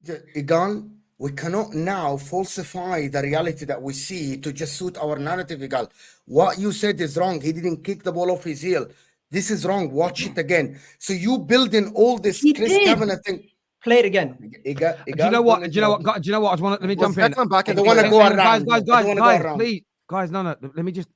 Igal, we cannot now falsify the reality that we see to just suit our narrative, Igal. What you said is wrong. He didn't kick the ball off his heel. This is wrong. Watch it again. So you building all this He Chris did. Kavanagh thing. Play it again. Igal, Do you know what? Do you know what? Igal, Do you know what? Let me jump in. Declan back I in don't the want to player. go Guys, around. guys, I don't want to go guys, around. please, guys, no. Let me just.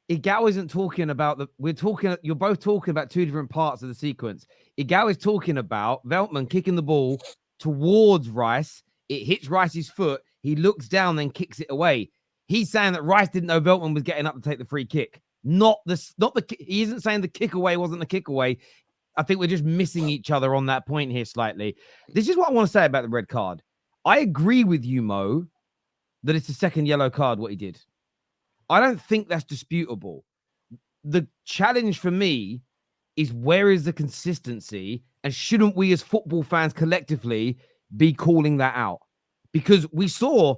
Igao isn't talking about the. We're talking. You're both talking about two different parts of the sequence. Igao is talking about Veltman kicking the ball towards Rice. It hits Rice's foot. He looks down, then kicks it away. He's saying that Rice didn't know Veltman was getting up to take the free kick. Not the. He isn't saying the kick away wasn't the kick away. I think we're just missing each other on that point here slightly. This is what I want to say about the red card. I agree with you, Mo, that it's a second yellow card, what he did. I don't think that's disputable. The challenge for me is where is the consistency, and shouldn't we as football fans collectively be calling that out? Because we saw,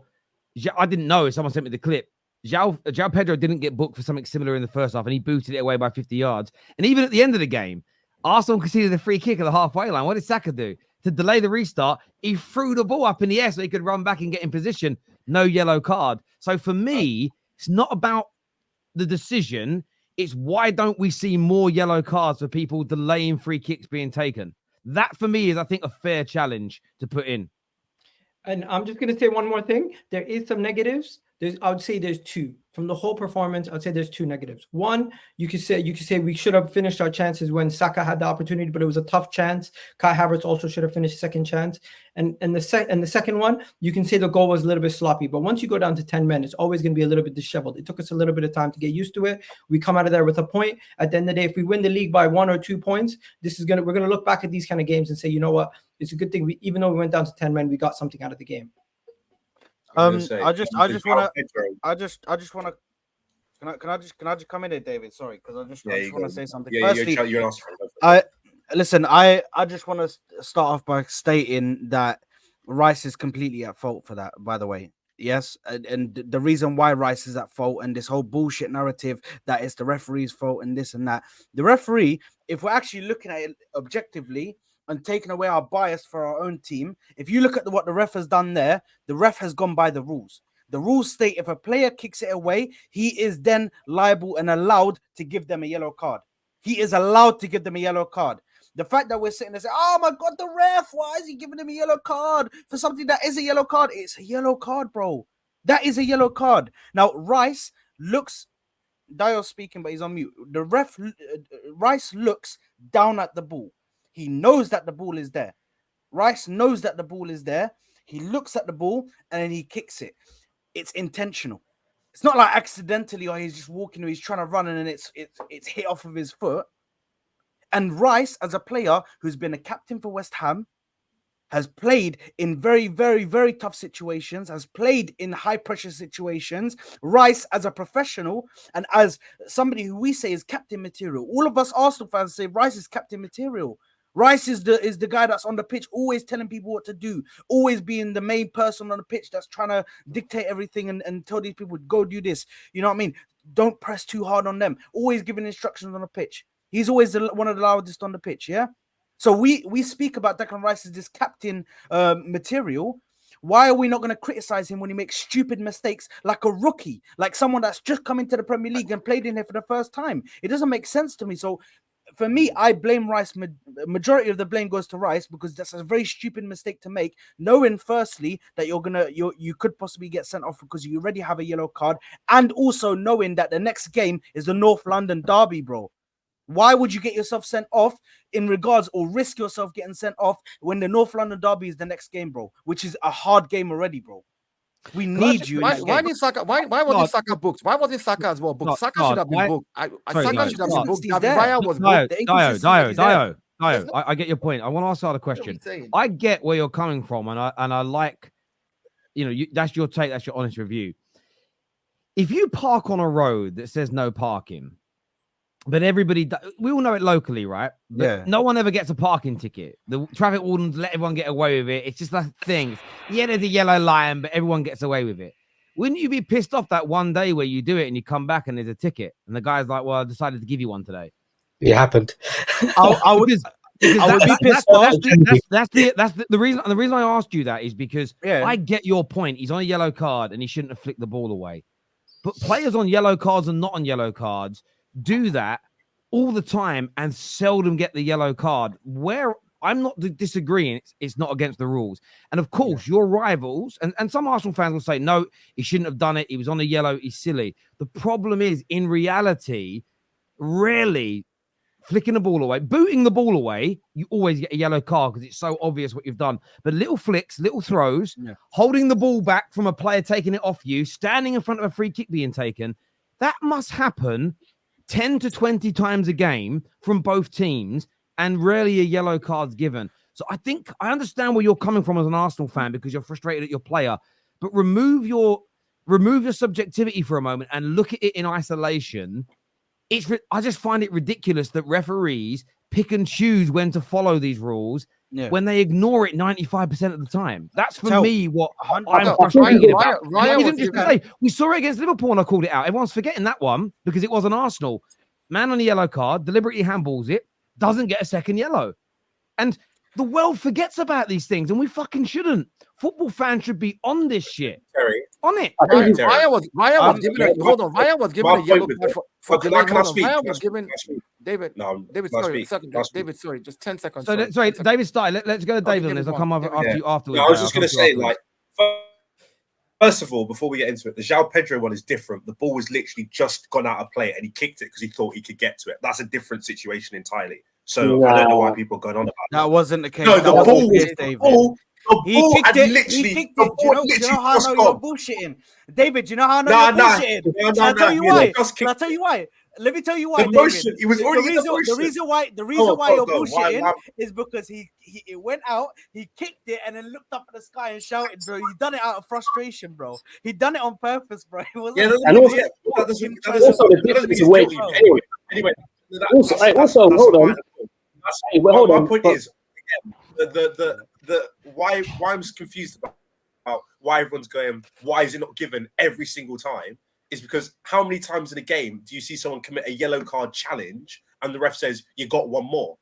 I didn't know, someone sent me the clip, João Pedro didn't get booked for something similar in the first half, and he booted it away by 50 yards. And even at the end of the game, Arsenal conceded a free kick at the halfway line. What did Saka do? To delay the restart, he threw the ball up in the air so he could run back and get in position. No yellow card. So for me, it's not about the decision. It's why don't we see more yellow cards for people delaying free kicks being taken? That for me is, I think, a fair challenge to put in. And I'm just going to say one more thing. There is some negatives. I would say there's two from the whole performance. I'd say there's two negatives. One, you could say we should have finished our chances when Saka had the opportunity, but it was a tough chance. Kai Havertz also should have finished second chance. And the second one, you can say the goal was a little bit sloppy. But once you go down to 10 men, it's always going to be a little bit disheveled. It took us a little bit of time to get used to it. We come out of there with a point. At the end of the day, if we win the league by 1 or 2 points, we're gonna look back at these kind of games and say, you know what, it's a good thing. Even though we went down to 10 men, we got something out of the game. I just want to. Can I just come in there, David? Sorry, because I just want to say something. Yeah, Firstly, you're I just want to start off by stating that Rice is completely at fault for that. By the way, yes, and the reason why Rice is at fault and this whole bullshit narrative that it's the referee's fault and this and that. The referee, if we're actually looking at it objectively and taking away our bias for our own team, if you look at what the ref has done there, the ref has gone by the rules. The rules state if a player kicks it away, he is then liable and allowed to give them a yellow card. He is allowed to give them a yellow card. The fact that we're sitting there saying, oh my God, the ref, why is he giving him a yellow card for something that is a yellow card? It's a yellow card, bro. That is a yellow card. Now, Rice looks, Dio's speaking, but he's on mute. Rice looks down at the ball. He knows that the ball is there. Rice knows that the ball is there. He looks at the ball and then he kicks it. It's intentional. It's not like accidentally or he's just walking or he's trying to run and then it's hit off of his foot. And Rice, as a player who's been a captain for West Ham, has played in very, very, very tough situations, has played in high-pressure situations. Rice, as a professional and as somebody who we say is captain material, all of us Arsenal fans say Rice is captain material. Rice is the guy that's on the pitch, always telling people what to do, always being the main person on the pitch that's trying to dictate everything and tell these people, go do this. You know what I mean? Don't press too hard on them. Always giving instructions on the pitch. He's always one of the loudest on the pitch, yeah? So we speak about Declan Rice as this captain material. Why are we not going to criticize him when he makes stupid mistakes like a rookie, like someone that's just come into the Premier League and played in here for the first time? It doesn't make sense to me. So for me, I blame Rice. Majority of the blame goes to Rice because that's a very stupid mistake to make, knowing firstly that you could possibly get sent off because you already have a yellow card, and also knowing that the next game is the North London derby, bro. Why would you get yourself sent off in regards or risk yourself getting sent off when the North London derby is the next game, bro? Which is a hard game already, bro. We need you. Why did Saka? Why wasn't Saka booked? Why wasn't Saka as well booked? Saka should have been booked. Saka should have been booked. Raya was booked. Dio, I get your point. I want to ask the question. I get where you're coming from, and I like, that's your take. That's your honest review. If you park on a road that says no parking, but we all know it locally, right? But yeah. No one ever gets a parking ticket. The traffic wardens let everyone get away with it. It's just like things. Yeah, there's a yellow line, but everyone gets away with it. Wouldn't you be pissed off that one day where you do it and you come back and there's a ticket and the guy's like, well, I decided to give you one today? It happened. I would. I would be pissed off. That's the reason. The reason I asked you that is because Yeah. I get your point. He's on a yellow card and he shouldn't have flicked the ball away. But players on yellow cards and not on yellow cards do that all the time and seldom get the yellow card. Where I'm not disagreeing, it's not against the rules. And of course, your rivals and some Arsenal fans will say, no, he shouldn't have done it. He was on a yellow. He's silly. The problem is, in reality, rarely flicking the ball away, booting the ball away, you always get a yellow card because it's so obvious what you've done. But little flicks, little throws, holding the ball back from a player taking it off you, standing in front of a free kick being taken, that must happen 10 to 20 times a game from both teams, and rarely a yellow card's given. So I think I understand where you're coming from as an Arsenal fan because you're frustrated at your player, but remove your subjectivity for a moment and look at it in isolation. I just find it ridiculous that referees pick and choose when to follow these rules when they ignore it 95% of the time. That's for me what I'm frustrated about. We saw it against Liverpool and I called it out. Everyone's forgetting that one because it wasn't Arsenal. Man on a yellow card, deliberately handballs it, doesn't get a second yellow. And the world forgets about these things and we fucking shouldn't. Football fans should be on this shit. Terry. On it. Raya was given a yellow card for David, sorry, just 10 seconds. So sorry, David started. Let's go to David on this. I'll come over after you afterwards. No, I was just going to say, like, first of all, before we get into it, the João Pedro one is different. The ball was literally just gone out of play and he kicked it because he thought he could get to it. That's a different situation entirely. So I don't know why people are going on about that. That wasn't the case. No, the ball was David. He kicked it. Do you know how I know you're bullshitting? David, do you know how I know you're bullshitting? Shall I tell you why? Shall I tell you why? Let me tell you why, David. The reason why you're bullshitting is because he went out, he kicked it, and then looked up at the sky and shouted, bro. He done it out of frustration, bro. He done it on purpose, bro. Anyway. Also, hold on. Hold on. My point is, again, why I'm confused about why everyone's going, why is it not given every single time? Is because how many times in a game do you see someone commit a yellow card challenge and the ref says you got one more?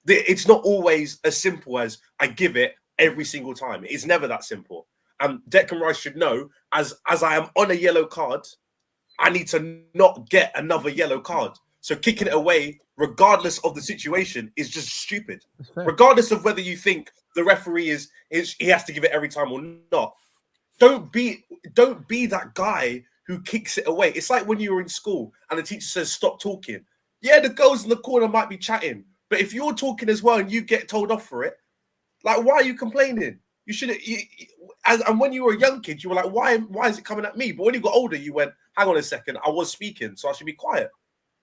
It's not always as simple as I give it every single time. It's never that simple. And Declan Rice should know, as I am on a yellow card, I need to not get another yellow card. So kicking it away, regardless of the situation, is just stupid. Regardless of whether you think the referee is he has to give it every time or not. Don't be that guy who kicks it away. It's like when you were in school and the teacher says stop talking. Yeah, the girls in the corner might be chatting, but if you're talking as well and you get told off for it, like, why are you complaining? You should. And when you were a young kid, you were like, why is it coming at me? But when you got older, you went, hang on a second, I was speaking, so I should be quiet.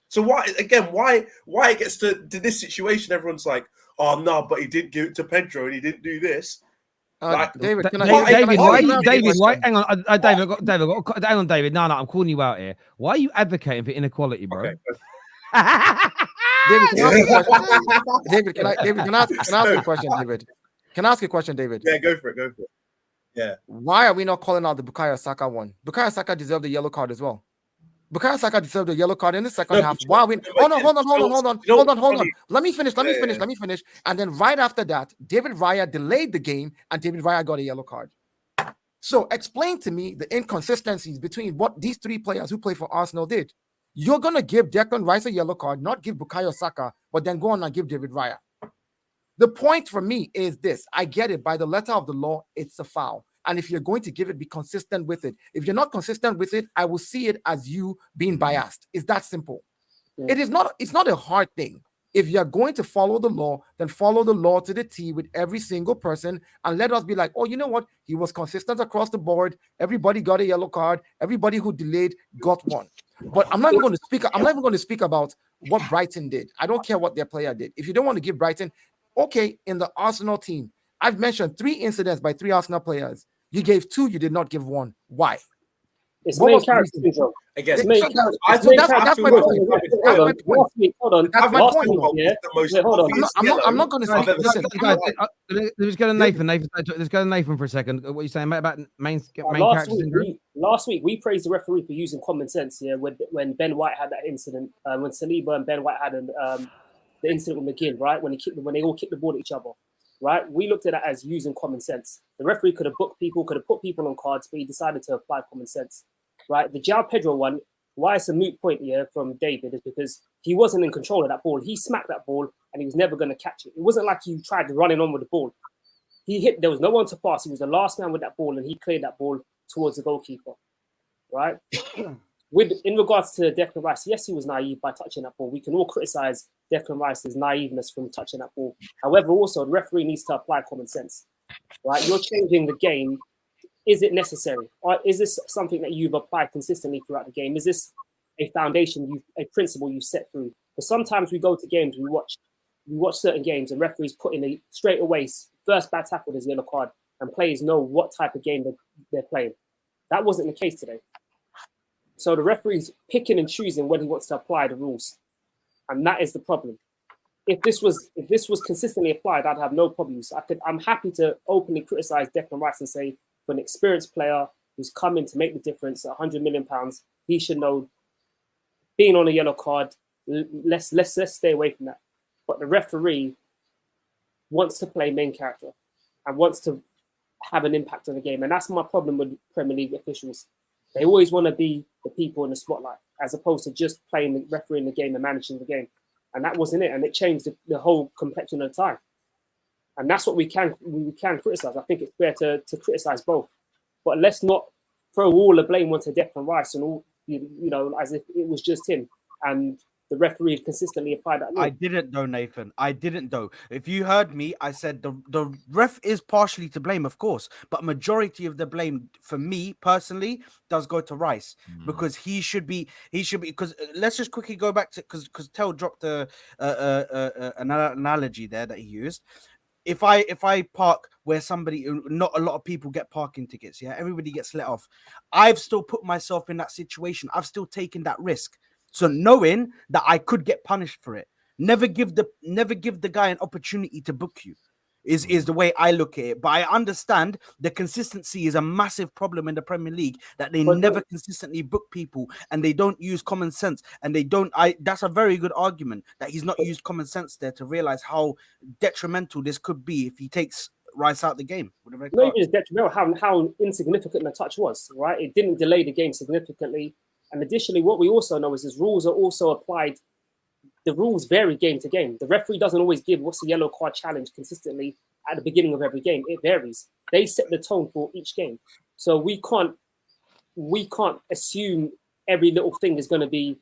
So why it gets to this situation? Everyone's like, oh no, but he didn't give it to Pedro and he didn't do this. David, hang on, David. No, I'm calling you out here. Why are you advocating for inequality, bro? Okay. David, can I ask you a question, David? Can I ask you a question, David? Yeah, go for it. Yeah. Why are we not calling out the Bukayo Saka one? Bukayo Saka deserved the yellow card as well. Bukayo Saka deserved the yellow card in the second half. Why are we? Hold on. Let me finish. And then right after that, David Raya delayed the game, and David Raya got a yellow card. So explain to me the inconsistencies between what these three players who play for Arsenal did. You're gonna give Declan Rice a yellow card, not give Bukayo Saka, but then go on and give David Raya. The point for me is this: I get it. By the letter of the law, it's a foul. And if you're going to give it, be consistent with it. If you're not consistent with it, I will see it as you being biased. It's that simple. Yeah. It's not a hard thing. If you're going to follow the law, then follow the law to the T with every single person, and let us be like, oh, you know what? He was consistent across the board. Everybody got a yellow card. Everybody who delayed got one. But I'm not even going to speak about what Brighton did. I don't care what their player did. If you don't want to give Brighton, okay, in the Arsenal team, I've mentioned 3 incidents by 3 Arsenal players. You gave 2, you did not give 1. Why? It's main character syndrome. That's my point. Hold on. I'm not going to speak. Let's go to Nathan. Let's go to Nathan for a second. What are you saying about main character syndrome? Last week, we praised the referee for using common sense. Yeah, when Ben White had that incident, when Saliba and Ben White had the incident with McGinn, right? When they all kicked the ball at each other, right? We looked at it as using common sense. The referee could have booked people, could have put people on cards, but he decided to apply common sense, right? The João Pedro one, why it's a moot point here from David is because he wasn't in control of that ball. He smacked that ball and he was never going to catch it. It wasn't like he tried running on with the ball. He hit, there was no one to pass. He was the last man with that ball and he cleared that ball towards the goalkeeper, right? In regards to Declan Rice, yes, he was naive by touching that ball. We can all criticize Declan Rice's naiveness from touching that ball. However, also, the referee needs to apply common sense, right? You're changing the game. Is it necessary? Or is this something that you've applied consistently throughout the game? Is this a foundation, a principle you set through? Because sometimes we go to games, we watch certain games and referees put in a straight away, first bad tackle is yellow card and players know what type of game they're playing. That wasn't the case today. So the referee's picking and choosing when he wants to apply the rules. And that is the problem. If this was consistently applied, I'd have no problems. I'm happy to openly criticize Declan Rice and say, for an experienced player who's come in to make the difference, £100 million, he should know being on a yellow card, let's stay away from that. But the referee wants to play main character and wants to have an impact on the game. And that's my problem with Premier League officials. They always want to be the people in the spotlight, as opposed to just playing the referee in the game and managing the game. And that wasn't it. And it changed the whole complexion of the time. And that's what we can criticize. I think it's fair to criticize both. But let's not throw all the blame onto Declan Rice and all, as if it was just him. And the referee consistently applied that law. I didn't though, Nathan. I didn't though. If you heard me, I said the ref is partially to blame, of course, but majority of the blame for me personally does go to Rice because he should be because let's just quickly go back to because Tel dropped an analogy there that he used. If I park where not a lot of people get parking tickets, yeah, everybody gets let off. I've still put myself in that situation. I've still taken that risk. So knowing that I could get punished for it, never give the guy an opportunity to book you is the way I look at it. But I understand the consistency is a massive problem in the Premier League, that they never consistently book people and they don't use common sense. And that's a very good argument that he's not used common sense there to realize how detrimental this could be if he takes Rice out the game. Not even just detrimental, how insignificant the touch was, right? It didn't delay the game significantly. And additionally, what we also know is rules are also applied. The rules vary game to game. The referee doesn't always give what's the yellow card challenge consistently at the beginning of every game. It varies. They set the tone for each game. So we can't assume every little thing is going to be,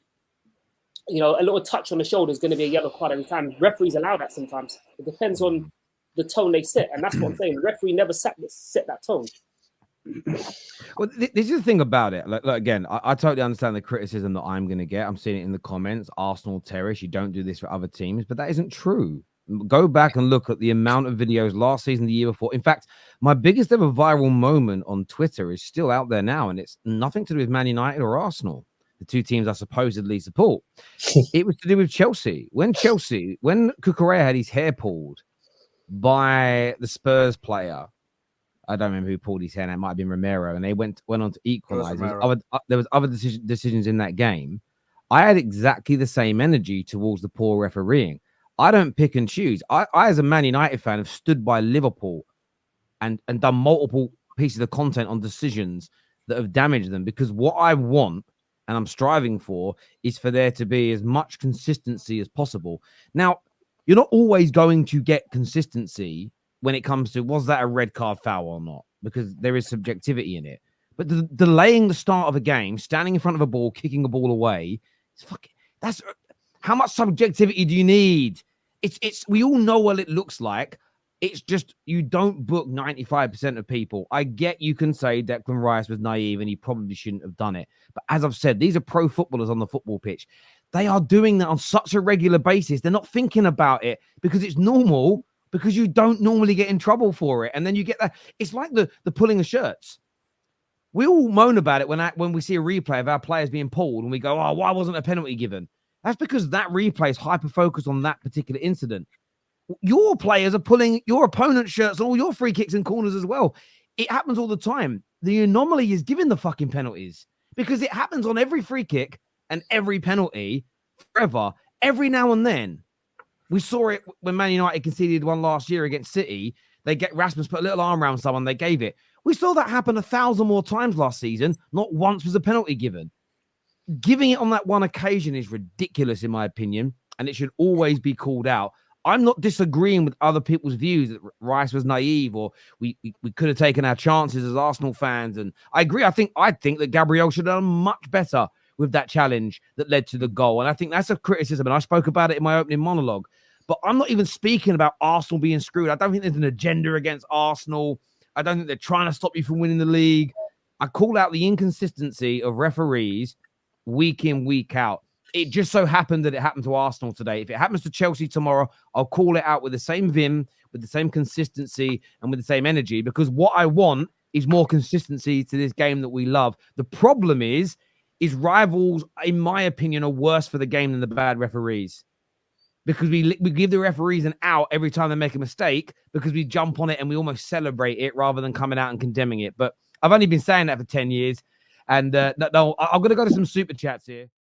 a little touch on the shoulder is going to be a yellow card every time. Referees allow that sometimes. It depends on the tone they set. And that's what I'm saying. The referee never set that tone. Well, this is the thing about it. Like again, I totally understand the criticism that I'm going to get. I'm seeing it in the comments. Arsenal, Terrace, you don't do this for other teams, but that isn't true. Go back and look at the amount of videos last season, the year before. In fact, my biggest ever viral moment on Twitter is still out there now, and it's nothing to do with Man United or Arsenal, the two teams I supposedly support. It was to do with Chelsea. When Cucurella had his hair pulled by the Spurs player, I don't remember who pulled his hair. It might have been Romero, and they went on to equalize. There was other decisions in that game. I had exactly the same energy towards the poor refereeing. I don't pick and choose. I as a Man United fan, have stood by Liverpool and done multiple pieces of content on decisions that have damaged them, because what I want and I'm striving for is for there to be as much consistency as possible. Now, you're not always going to get consistency when it comes to, was that a red card foul or not? Because there is subjectivity in it. But delaying the start of a game, standing in front of a ball, kicking a ball away, that's how much subjectivity do you need? We all know what it looks like. It's just you don't book 95% of people. I get you can say Declan Rice was naive and he probably shouldn't have done it. But as I've said, these are pro footballers on the football pitch. They are doing that on such a regular basis. They're not thinking about it because it's normal, because you don't normally get in trouble for it. And then you get that. It's like the pulling of shirts. We all moan about it when we see a replay of our players being pulled and we go, oh, why wasn't a penalty given? That's because that replay is hyper-focused on that particular incident. Your players are pulling your opponent's shirts on all your free kicks and corners as well. It happens all the time. The anomaly is giving the fucking penalties because it happens on every free kick and every penalty forever, every now and then. We saw it when Man United conceded one last year against City. They get Rasmus put a little arm around someone, they gave it. We saw that happen 1,000 more times last season. Not once was a penalty given. Giving it on that one occasion is ridiculous, in my opinion, and it should always be called out. I'm not disagreeing with other people's views that Rice was naive or we could have taken our chances as Arsenal fans. And I agree. I think that Gabriel should have done much better with that challenge that led to the goal. And I think that's a criticism. And I spoke about it in my opening monologue. But I'm not even speaking about Arsenal being screwed. I don't think there's an agenda against Arsenal. I don't think they're trying to stop you from winning the league. I call out the inconsistency of referees week in, week out. It just so happened that it happened to Arsenal today. If it happens to Chelsea tomorrow, I'll call it out with the same vim, with the same consistency, and with the same energy, because what I want is more consistency to this game that we love. The problem is rivals, in my opinion, are worse for the game than the bad referees, because we give the referees an out every time they make a mistake, because we jump on it and we almost celebrate it rather than coming out and condemning it. But I've only been saying that for 10 years. And no, I'm going to go to some super chats here.